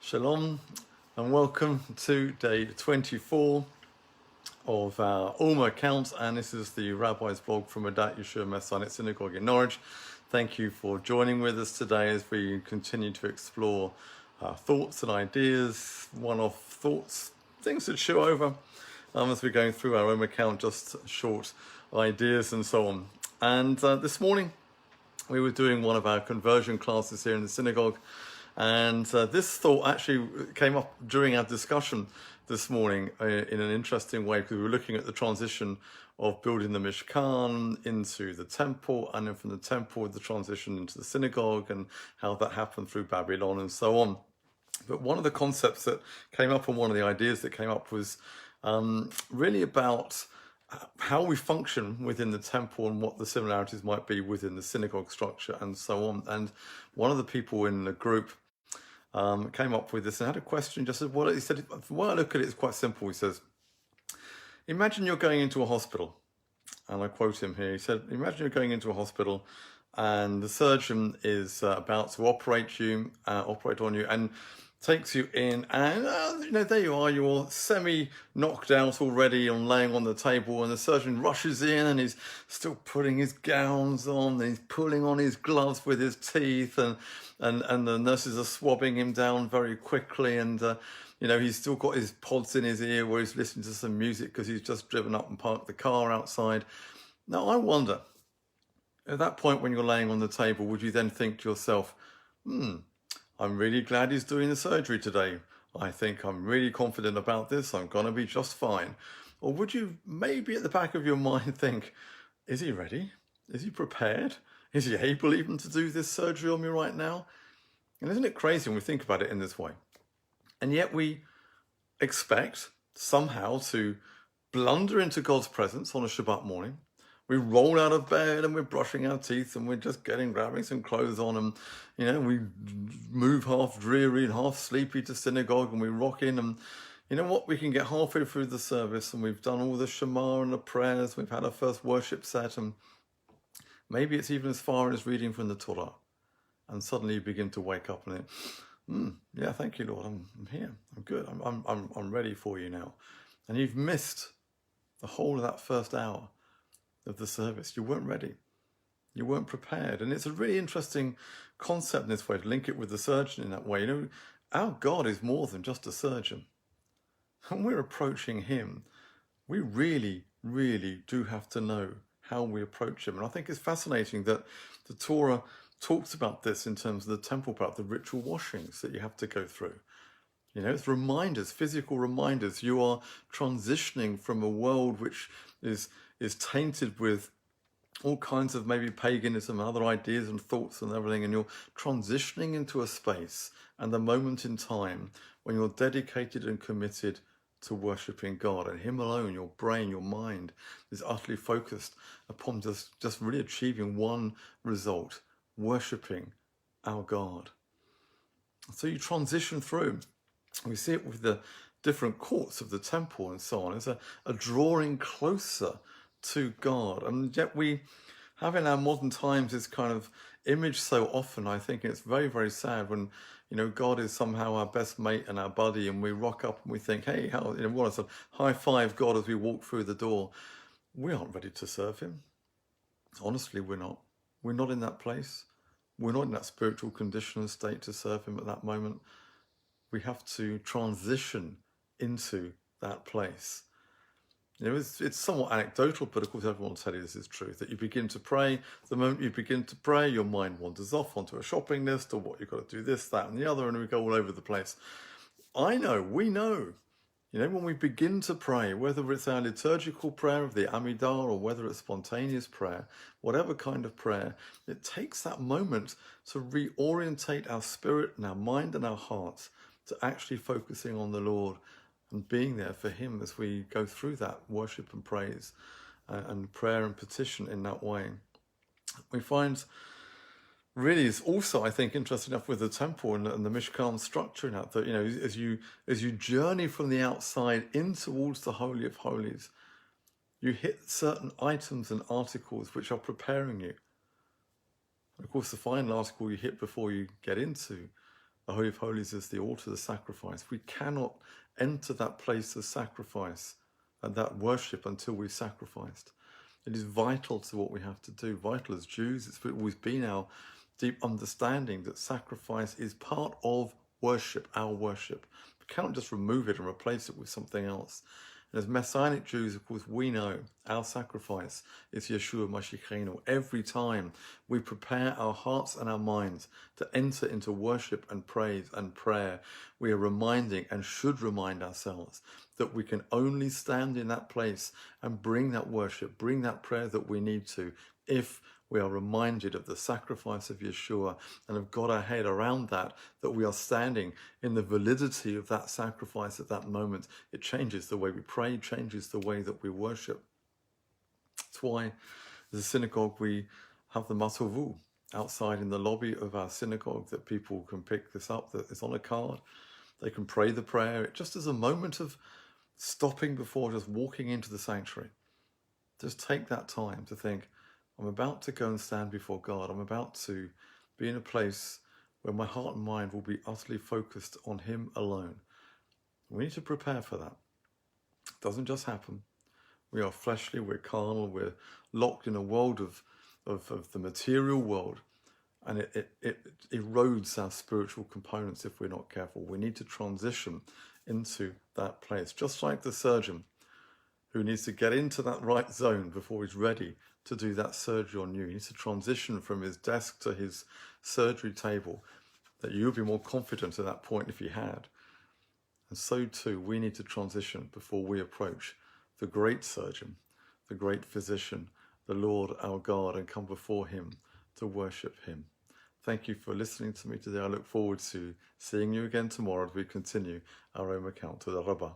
Shalom and welcome to day 24 of our Omer account, and this is the Rabbi's blog from Adat Yeshua Messianic Synagogue in Norwich. Thank you for joining with us today as we continue to explore thoughts and ideas, one-off thoughts, things to chew over as we're going through our Omer account, just short ideas and so on. And this morning we were doing one of our conversion classes here in the synagogue. And this thought actually came up during our discussion this morning in an interesting way, because we were looking at the transition of building the Mishkan into the temple, and then from the temple, the transition into the synagogue, and how that happened through Babylon and so on. But one of the concepts that came up, and one of the ideas that came up, was really about how we function within the temple and what the similarities might be within the synagogue structure and so on. And one of the people in the group came up with this and had a question. Just said, well, he said, the way I look at it is quite simple. He says, imagine you're going into a hospital, and I quote him here. He said, imagine you're going into a hospital and the surgeon is about to operate on you, and takes you in, and there you are, you're semi knocked out already and laying on the table, and the surgeon rushes in and he's still putting his gowns on, and he's pulling on his gloves with his teeth, and the nurses are swabbing him down very quickly, and he's still got his pods in his ear where he's listening to some music because he's just driven up and parked the car outside. Now I wonder, at that point when you're laying on the table, would you then think to yourself, I'm really glad he's doing the surgery today. I think I'm really confident about this. I'm going to be just fine. Or would you maybe at the back of your mind think, is he ready? Is he prepared? Is he able even to do this surgery on me right now? And isn't it crazy when we think about it in this way? And yet we expect somehow to blunder into God's presence on a Shabbat morning. We roll out of bed and we're brushing our teeth and we're just grabbing some clothes on, and, we move half dreary and half sleepy to synagogue, and we rock in, and you know what? We can get halfway through the service and we've done all the Shema and the prayers. We've had our first worship set, and maybe it's even as far as reading from the Torah. And suddenly you begin to wake up and think, yeah, thank you, Lord. I'm here. I'm good. I'm ready for you now. And you've missed the whole of that first hour of the service. You weren't ready. You weren't prepared. And it's a really interesting concept in this way, to link it with the surgeon in that way. Our God is more than just a surgeon. When we're approaching him, we really, really do have to know how we approach him. And I think it's fascinating that the Torah talks about this in terms of the temple part, the ritual washings that you have to go through. It's reminders, physical reminders. You are transitioning from a world which is tainted with all kinds of maybe paganism and other ideas and thoughts and everything, and you're transitioning into a space and a moment in time when you're dedicated and committed to worshipping God and him alone. Your brain, your mind is utterly focused upon just really achieving one result, worshipping our God. So you transition through. We see it with the different courts of the temple and so on. It's a drawing closer to God. And yet we have in our modern times this kind of image so often. I think it's very, very sad when, God is somehow our best mate and our buddy, and we rock up and we think, hey, what is a high five God as we walk through the door. We aren't ready to serve him. Honestly, we're not. We're not in that place. We're not in that spiritual condition and state to serve him at that moment. We have to transition into that place. It's somewhat anecdotal, but of course everyone will tell you this is true, that you begin to pray. The moment you begin to pray, your mind wanders off onto a shopping list, or what you've got to do, this, that, and the other, and we go all over the place. We know, when we begin to pray, whether it's our liturgical prayer of the Amidah or whether it's spontaneous prayer, whatever kind of prayer, it takes that moment to reorientate our spirit and our mind and our hearts to actually focusing on the Lord and being there for him as we go through that worship and praise and prayer and petition in that way. We find really is also, I think, interesting enough with the temple and the Mishkan structure in that, as you journey from the outside in towards the Holy of Holies, you hit certain items and articles which are preparing you. And of course, the final article you hit before you get into The Holy of Holies is the altar of the sacrifice. We cannot enter that place of sacrifice and that worship until we've sacrificed. It is vital to what we have to do. Vital as Jews. It's always been our deep understanding that sacrifice is part of worship, our worship. We cannot just remove it and replace it with something else. And as Messianic Jews, of course, we know our sacrifice is Yeshua Mashiachenu. Every time we prepare our hearts and our minds to enter into worship and praise and prayer, we are reminding and should remind ourselves that we can only stand in that place and bring that worship, bring that prayer that we need to, if we are reminded of the sacrifice of Yeshua and have got our head around that we are standing in the validity of that sacrifice at that moment. It changes the way we pray, changes the way that we worship. That's why, as a synagogue, we have the matovu outside in the lobby of our synagogue, that people can pick this up, that it's on a card. They can pray the prayer. It just is a moment of stopping before just walking into the sanctuary. Just take that time to think, I'm about to go and stand before God. I'm about to be in a place where my heart and mind will be utterly focused on Him alone. We need to prepare for that. It doesn't just happen. We are fleshly, we're carnal, we're locked in a world of the material world, and it erodes our spiritual components if we're not careful. We need to transition into that place, just like the surgeon who needs to get into that right zone before he's ready to do that surgery on you. He needs to transition from his desk to his surgery table, that you'll be more confident at that point if he had. And so too, we need to transition before we approach the great surgeon, the great physician, the Lord our God, and come before Him to worship Him. Thank you for listening to me today. I look forward to seeing you again tomorrow as we continue our Omer account with the Rabbi.